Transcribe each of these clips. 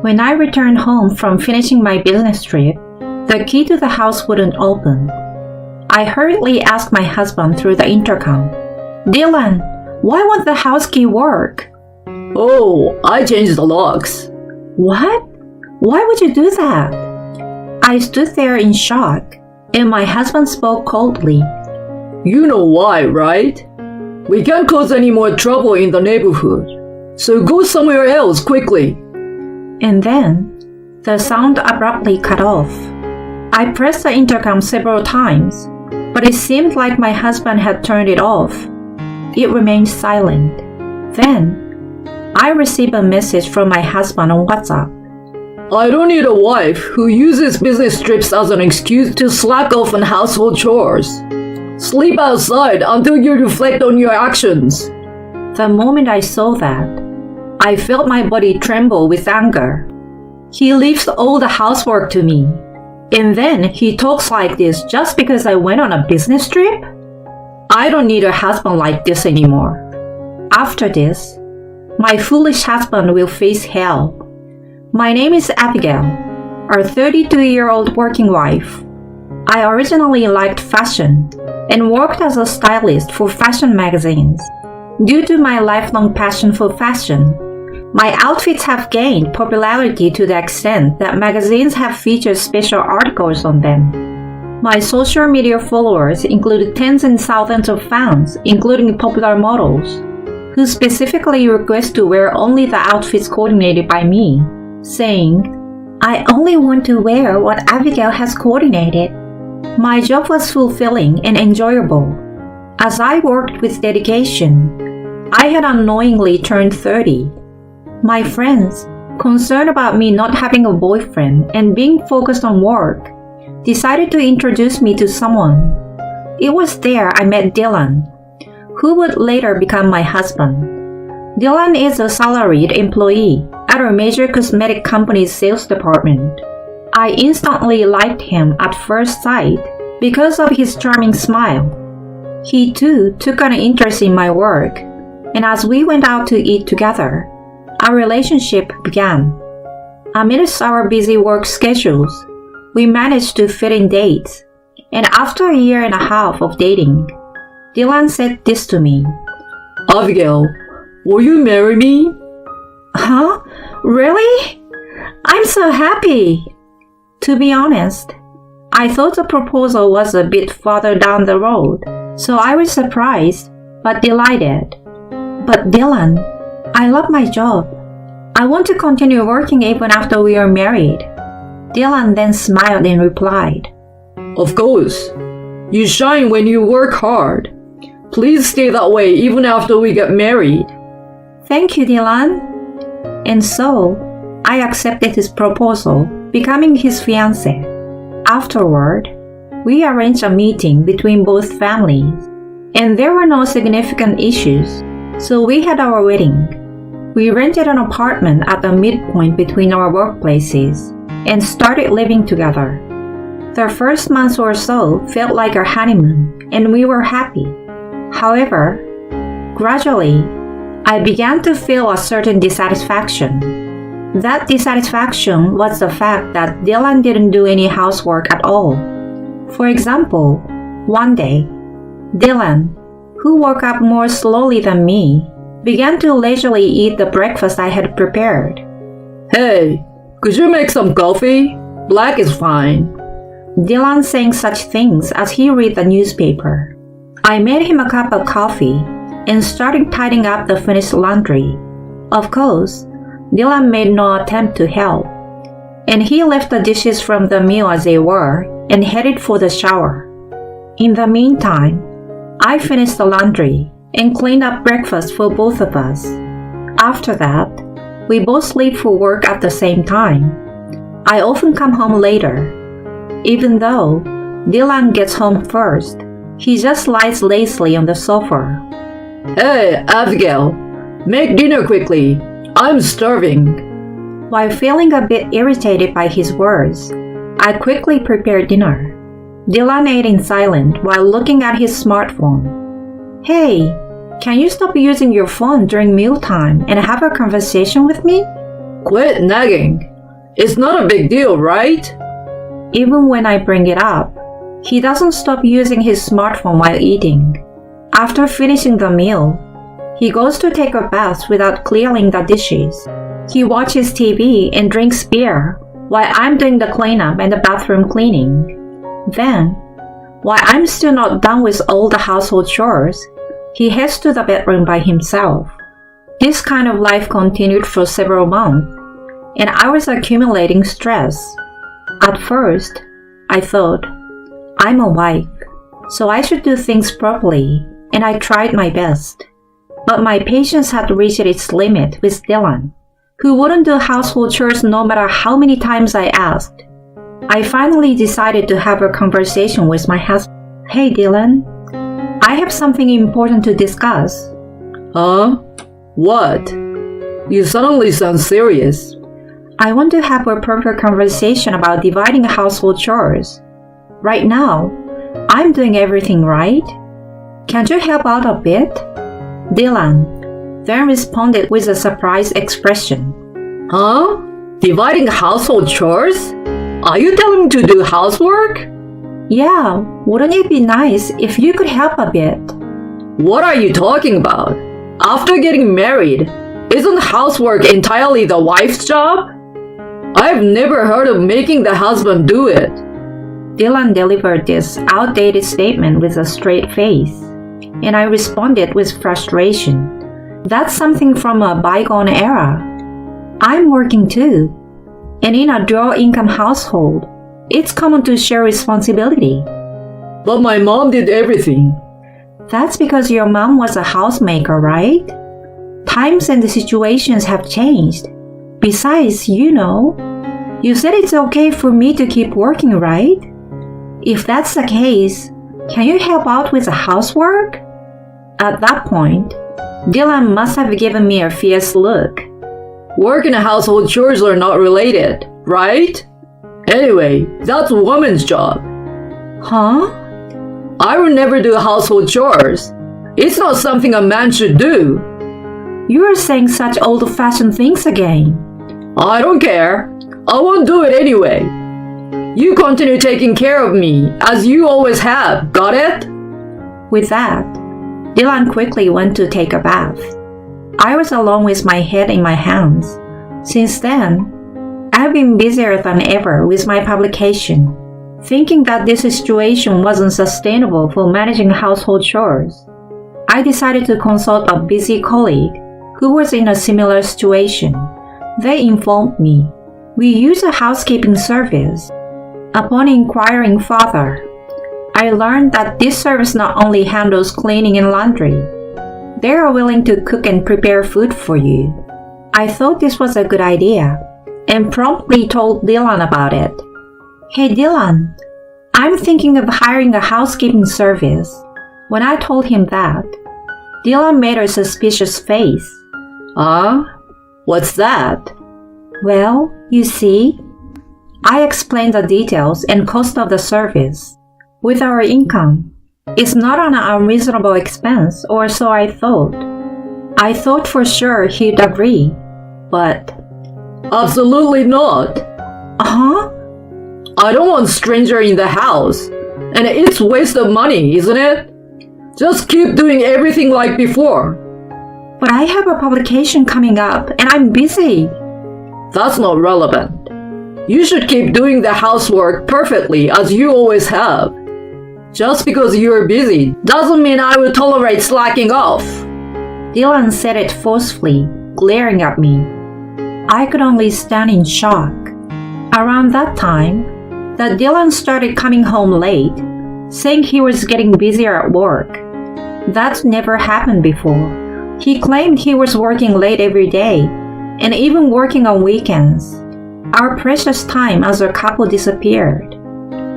When I returned home from finishing my business trip, the key to the house wouldn't open. I hurriedly asked my husband through the intercom, "Dylan, why won't the house key work?" "Oh, I changed the locks." "What? Why would you do that?" I stood there in shock, and my husband spoke coldly. "You know why, right? We can't cause any more trouble in the neighborhood, so go somewhere else quickly." And then, the sound abruptly cut off. I pressed the intercom several times, but it seemed like my husband had turned it off. It remained silent. Then, I received a message from my husband on WhatsApp. "I don't need a wife who uses business trips as an excuse to slack off on household chores. Sleep outside until you reflect on your actions." The moment I saw that, I felt my body tremble with anger. He leaves all the housework to me, and then he talks like this just because I went on a business trip? I don't need a husband like this anymore. After this, my foolish husband will face hell. My name is Abigail, a 32-year-old working wife. I originally liked fashion and worked as a stylist for fashion magazines. Due to my lifelong passion for fashion, my outfits have gained popularity to the extent that magazines have featured special articles on them. My social media followers include tens and thousands of fans, including popular models, who specifically request to wear only the outfits coordinated by me, saying, "I only want to wear what Abigail has coordinated." My job was fulfilling and enjoyable. As I worked with dedication, I had unknowingly turned 30. My friends, concerned about me not having a boyfriend and being focused on work, decided to introduce me to someone. It was there I met Dylan, who would later become my husband. Dylan is a salaried employee at a major cosmetic company's sales department. I instantly liked him at first sight because of his charming smile. He too took an interest in my work, and as we went out to eat together, our relationship began. Amidst our busy work schedules, we managed to fit in dates, and after a year and a half of dating, Dylan said this to me, "Abigail, will you marry me?" "Huh? Really? I'm so happy!" To be honest, I thought the proposal was a bit farther down the road, so I was surprised but delighted. "But Dylan, I love my job. I want to continue working even after we are married." Dylan then smiled and replied, "Of course. You shine when you work hard. Please stay that way even after we get married." "Thank you, Dylan." And so, I accepted his proposal, becoming his fiancé. Afterward, we arranged a meeting between both families, and there were no significant issues, so we had our wedding. We rented an apartment at the midpoint between our workplaces and started living together. The first month or so felt like our honeymoon, and we were happy. However, gradually, I began to feel a certain dissatisfaction. That dissatisfaction was the fact that Dylan didn't do any housework at all. For example, one day, Dylan, who woke up more slowly than me, began to leisurely eat the breakfast I had prepared. "Hey, could you make some coffee? Black is fine." Dylan saying such things as he read the newspaper. I made him a cup of coffee and started tidying up the finished laundry. Of course, Dylan made no attempt to help, and he left the dishes from the meal as they were and headed for the shower. In the meantime, I finished the laundry and cleaned up breakfast for both of us. After that, we both leave for work at the same time. I often come home later. Even though Dylan gets home first, he just lies lazily on the sofa. "Hey, Abigail, make dinner quickly. I'm starving." While feeling a bit irritated by his words, I quickly prepared dinner. Dylan ate in silence while looking at his smartphone. "Hey, can you stop using your phone during mealtime and have a conversation with me?" "Quit nagging. It's not a big deal, right? Even when I bring it up, he doesn't stop using his smartphone while eating. After finishing the meal, he goes to take a bath without clearing the dishes. He watches TV and drinks beer while I'm doing the cleanup and the bathroom cleaning. Then, while I'm still not done with all the household chores, he heads to the bedroom by himself. This kind of life continued for several months, and I was accumulating stress. At first, I thought, I'm a wife, so I should do things properly, and I tried my best. But my patience had reached its limit with Dylan, who wouldn't do household chores no matter how many times I asked. I finally decided to have a conversation with my husband. Hey Dylan, I have something important to discuss. Huh? What? You suddenly sound serious. I want to have a proper conversation about dividing household chores. Right now, I'm doing everything right. Can't you help out a bit? Dylan then responded with a surprised expression. Huh? Dividing household chores? Are you telling me to do housework? Yeah, wouldn't it be nice if you could help a bit? What are you talking about? After getting married, isn't housework entirely the wife's job? I've never heard of making the husband do it. Dylan delivered this outdated statement with a straight face, and I responded with frustration. That's something from a bygone era. I'm working too, and in a dual-income household, it's common to share responsibility. But my mom did everything. That's because your mom was a housemaker, right? Times and the situations have changed. Besides, you said it's okay for me to keep working, right? If that's the case, can you help out with the housework? At that point, Dylan must have given me a fierce look. Work and household chores are not related, right? Anyway, that's a woman's job. Huh? I will never do household chores. It's not something a man should do. You are saying such old-fashioned things again. I don't care. I won't do it anyway. You continue taking care of me, as you always have, got it? With that, Dylan quickly went to take a bath. I was alone with my head in my hands. Since then, I've been busier than ever with my publication, thinking that this situation wasn't sustainable for managing household chores. I decided to consult a busy colleague who was in a similar situation. They informed me we use a housekeeping service. Upon inquiring further, I learned that this service not only handles cleaning and laundry, they are willing to cook and prepare food for you. I thought this was a good idea and promptly told Dylan about it. Hey Dylan, I'm thinking of hiring a housekeeping service. When I told him that, Dylan made a suspicious face. What's that? Well, you see, I explained the details and cost of the service. With our income, it's not an unreasonable expense, or so I thought. I thought for sure he'd agree, but... Absolutely not. Huh? I don't want stranger in the house, and it's waste of money, isn't it? Just keep doing everything like before. But I have a publication coming up, and I'm busy. That's not relevant. You should keep doing the housework perfectly as you always have. Just because you're busy doesn't mean I will tolerate slacking off. Dylan said it forcefully, glaring at me. I could only stand in shock. Around that time, that Dylan started coming home late, saying he was getting busier at work. That's never happened before. He claimed he was working late every day, and even working on weekends. Our precious time as a couple disappeared,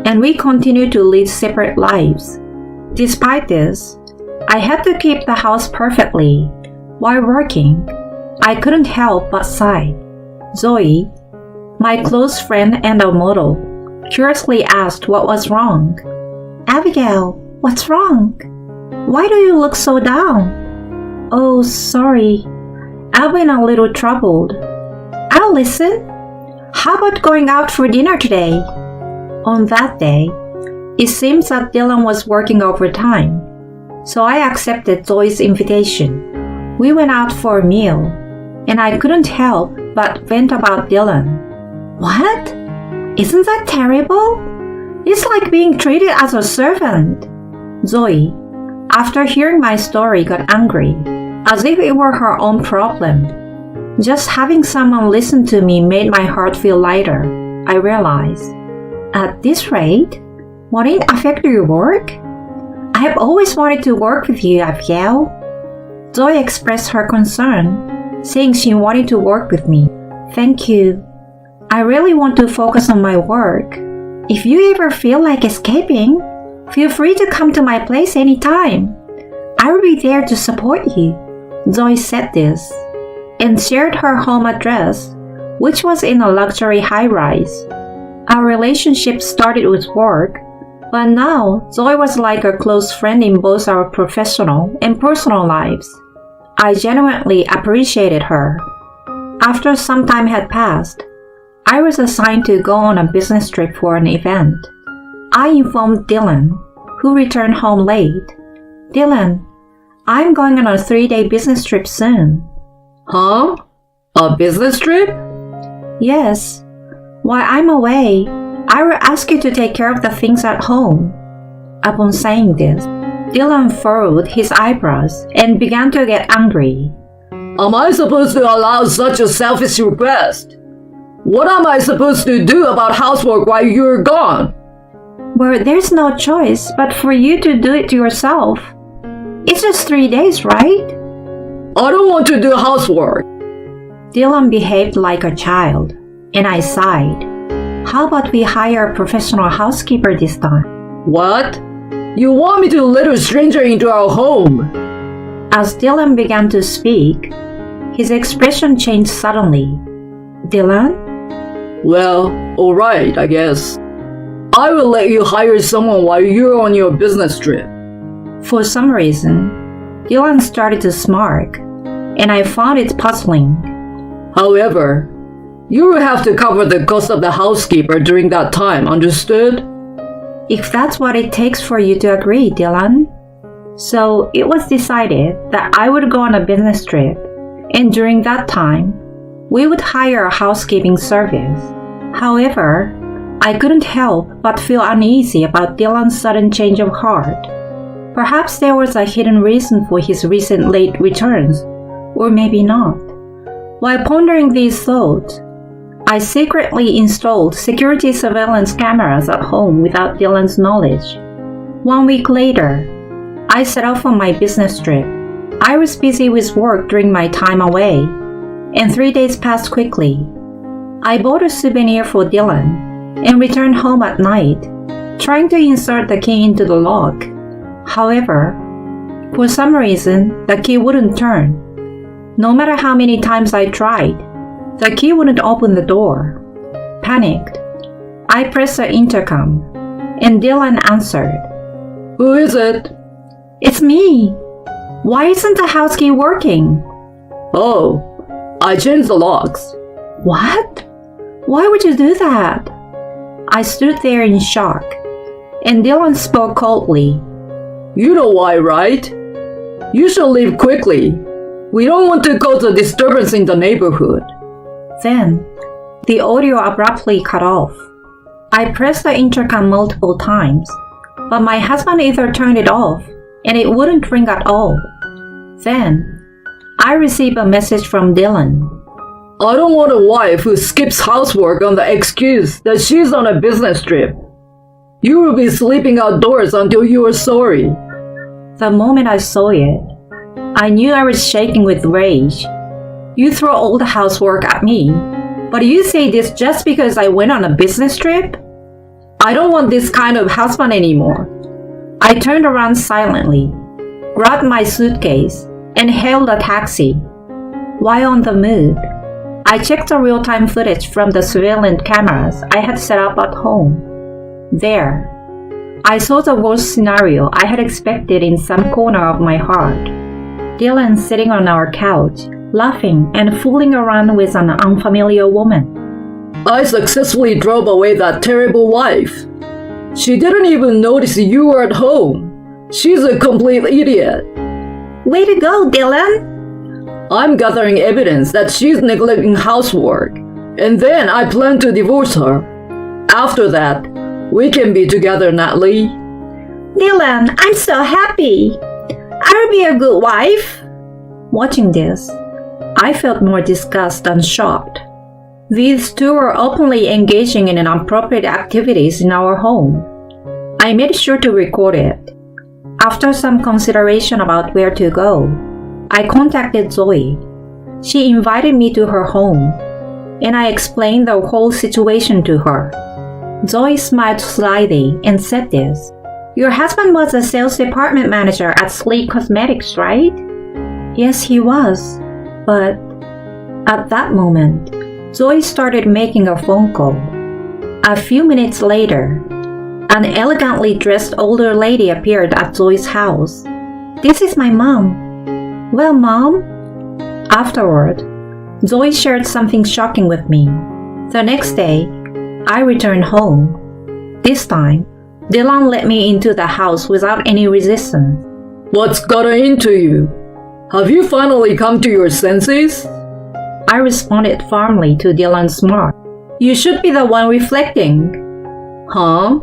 and we continued to lead separate lives. Despite this, I had to keep the house perfectly. While working, I couldn't help but sigh. Zoe, my close friend and a model, curiously asked what was wrong. Abigail, what's wrong? Why do you look so down? Oh, sorry. I've been a little troubled. I'll listen. How about going out for dinner today? On that day, it seems that Dylan was working overtime, so I accepted Zoe's invitation. We went out for a meal, and I couldn't help but vent about Dylan. What? Isn't that terrible? It's like being treated as a servant. Zoe, after hearing my story, got angry, as if it were her own problem. Just having someone listen to me made my heart feel lighter, I realized. At this rate, won't it affect your work? I have always wanted to work with you, Abigail. Zoe expressed her concern, saying she wanted to work with me. Thank you. I really want to focus on my work. If you ever feel like escaping, feel free to come to my place anytime. I will be there to support you. Zoe said this and shared her home address, which was in a luxury high-rise. Our relationship started with work, but now Zoe was like a close friend in both our professional and personal lives. I genuinely appreciated her. After some time had passed, I was assigned to go on a business trip for an event. I informed Dylan, who returned home late. Dylan, I'm going on a 3-day business trip soon. Huh? A business trip? Yes. While I'm away, I will ask you to take care of the things at home. Upon saying this, Dylan furrowed his eyebrows and began to get angry. Am I supposed to allow such a selfish request? What am I supposed to do about housework while you're gone? Well, there's no choice but for you to do it yourself. It's just 3 days, right? I don't want to do housework. Dylan behaved like a child, and I sighed. How about we hire a professional housekeeper this time? What? You want me to let a stranger into our home? As Dylan began to speak, his expression changed suddenly. Dylan? Well, alright, I guess. I will let you hire someone while you're on your business trip. For some reason, Dylan started to smirk, and I found it puzzling. However, you will have to cover the cost of the housekeeper during that time, understood? If that's what it takes for you to agree, Dylan. So it was decided that I would go on a business trip, and during that time, we would hire a housekeeping service. However, I couldn't help but feel uneasy about Dylan's sudden change of heart. Perhaps there was a hidden reason for his recent late returns, or maybe not. While pondering these thoughts, I secretly installed security surveillance cameras at home without Dylan's knowledge. 1 week later, I set off on my business trip. I was busy with work during my time away, and 3 days passed quickly. I bought a souvenir for Dylan and returned home at night, trying to insert the key into the lock. However, for some reason, the key wouldn't turn. No matter how many times I tried, the key wouldn't open the door. Panicked, I pressed the intercom, and Dylan answered. Who is it? It's me. Why isn't the house key working? Oh, I changed the locks. What? Why would you do that? I stood there in shock, and Dylan spoke coldly. You know why, right? You should leave quickly. We don't want to cause a disturbance in the neighborhood. Then, the audio abruptly cut off. I pressed the intercom multiple times, but my husband either turned it off and it wouldn't ring at all. Then, I received a message from Dylan. I don't want a wife who skips housework on the excuse that she's on a business trip. You will be sleeping outdoors until you are sorry. The moment I saw it, I knew I was shaking with rage. You throw all the housework at me, but you say this just because I went on a business trip? I don't want this kind of husband anymore. I turned around silently, grabbed my suitcase, and hailed a taxi. While on the move, I checked the real-time footage from the surveillance cameras I had set up at home. There, I saw the worst scenario I had expected in some corner of my heart. Dylan sitting on our couch, laughing and fooling around with an unfamiliar woman. I successfully drove away that terrible wife. She didn't even notice you were at home. She's a complete idiot. Way to go, Dylan! I'm gathering evidence that she's neglecting housework, and then I plan to divorce her. After that, we can be together, Natalie. Dylan, I'm so happy. I'll be a good wife. Watching this, I felt more disgust than shocked. These two were openly engaging in inappropriate activities in our home. I made sure to record it. After some consideration about where to go, I contacted Zoe. She invited me to her home, and I explained the whole situation to her. Zoe smiled slightly and said this. Your husband was a sales department manager at Sleek Cosmetics, right? Yes, he was. But at that moment, Zoe started making a phone call. A few minutes later, an elegantly dressed older lady appeared at Zoe's house. This is my mom. Well, Mom? Afterward, Zoe shared something shocking with me. The next day, I returned home. This time, Dylan let me into the house without any resistance. What's gotten into you? Have you finally come to your senses? I responded firmly to Dylan's remark. You should be the one reflecting. Huh?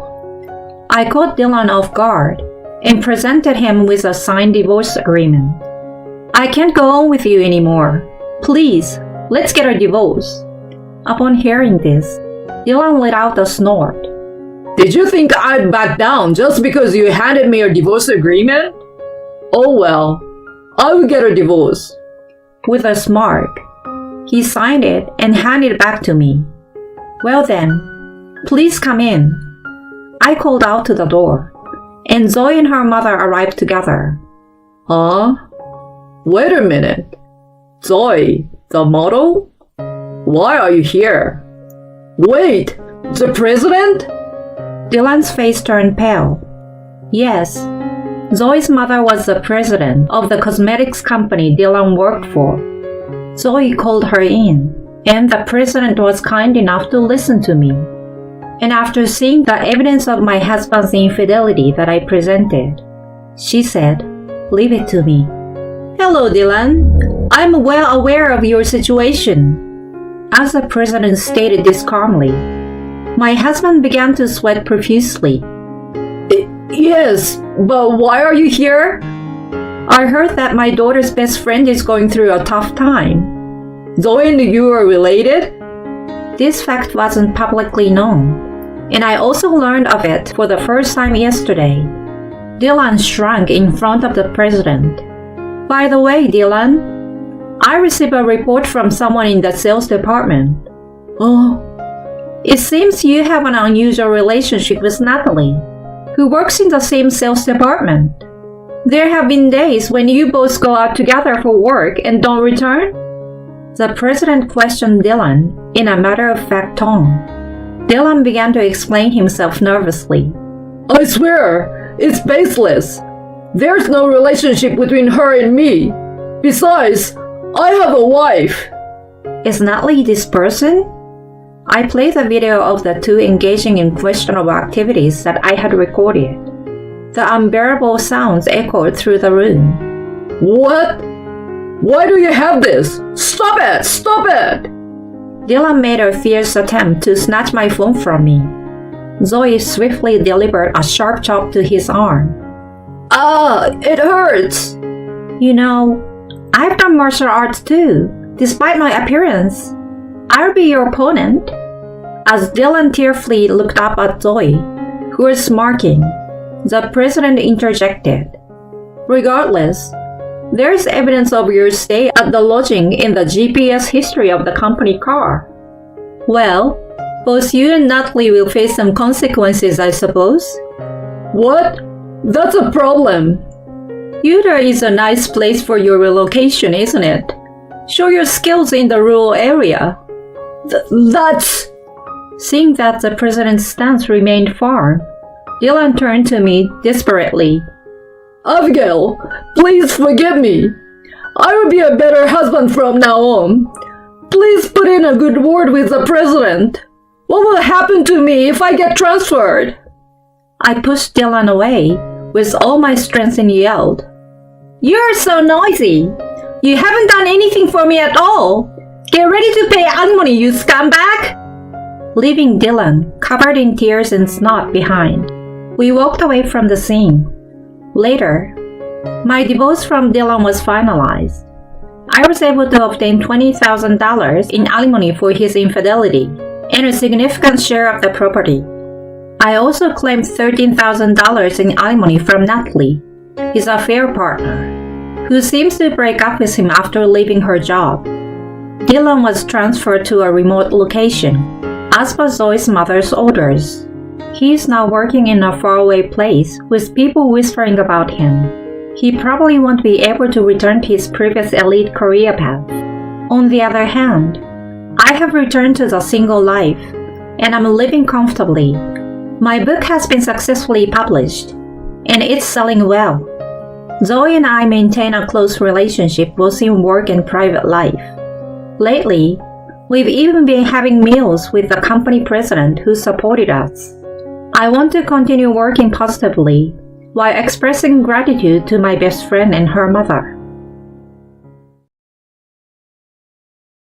I caught Dylan off guard and presented him with a signed divorce agreement. I can't go on with you anymore. Please, let's get a divorce. Upon hearing this, Dylan let out a snort. Did you think I'd back down just because you handed me a divorce agreement? Oh well, I will get a divorce. With a smirk, he signed it and handed it back to me. Well then, please come in. I called out to the door, and Zoe and her mother arrived together. Huh? Wait a minute. Zoe, the model? Why are you here? Wait, the president? Dylan's face turned pale. Yes, Zoe's mother was the president of the cosmetics company Dylan worked for. Zoe called her in, and the president was kind enough to listen to me. And after seeing the evidence of my husband's infidelity that I presented, she said, "Leave it to me." Hello, Dylan. I'm well aware of your situation. As the president stated this calmly, my husband began to sweat profusely. Yes, but why are you here? I heard that my daughter's best friend is going through a tough time. Zoe and you are related? This fact wasn't publicly known, and I also learned of it for the first time yesterday. Dylan shrank in front of the president. By the way, Dylan, I received a report from someone in the sales department. Oh, it seems you have an unusual relationship with Natalie, who works in the same sales department. There have been days when you both go out together for work and don't return? The president questioned Dylan in a matter-of-fact tone. Dylan began to explain himself nervously. I swear, it's baseless. There's no relationship between her and me. Besides, I have a wife. Is Natalie this person? I played the video of the two engaging in questionable activities that I had recorded. The unbearable sounds echoed through the room. What? Why do you have this? Stop it! Stop it! Dylan made a fierce attempt to snatch my phone from me. Zoe swiftly delivered a sharp chop to his arm. Ah, it hurts! You know, I've done martial arts too, despite my appearance. I'll be your opponent. As Dylan tearfully looked up at Zoe, who was smirking, the president interjected. Regardless, there is evidence of your stay at the lodging in the GPS history of the company car. Well, both you and Natalie will face some consequences, I suppose. What? That's a problem. Utah is a nice place for your relocation, isn't it? Show your skills in the rural area. That's... Seeing that the president's stance remained firm, Dylan turned to me desperately. Abigail, please forgive me. I will be a better husband from now on. Please put in a good word with the president. What will happen to me if I get transferred? I pushed Dylan away with all my strength and yelled, "You're so noisy! You haven't done anything for me at all! Get ready to pay alimony, you scumbag!" Leaving Dylan covered in tears and snot behind, we walked away from the scene. Later, my divorce from Dylan was finalized. I was able to obtain $20,000 in alimony for his infidelity and a significant share of the property. I also claimed $13,000 in alimony from Natalie, his affair partner, who seems to break up with him after leaving her job. Dylan was transferred to a remote location, as per Zoe's mother's orders. He is now working in a faraway place with people whispering about him. He probably won't be able to return to his previous elite career path. On the other hand, I have returned to the single life, and I'm living comfortably. My book has been successfully published, and it's selling well. Zoe and I maintain a close relationship both in work and private life. Lately, we've even been having meals with the company president who supported us. I want to continue working positively while expressing gratitude to my best friend and her mother.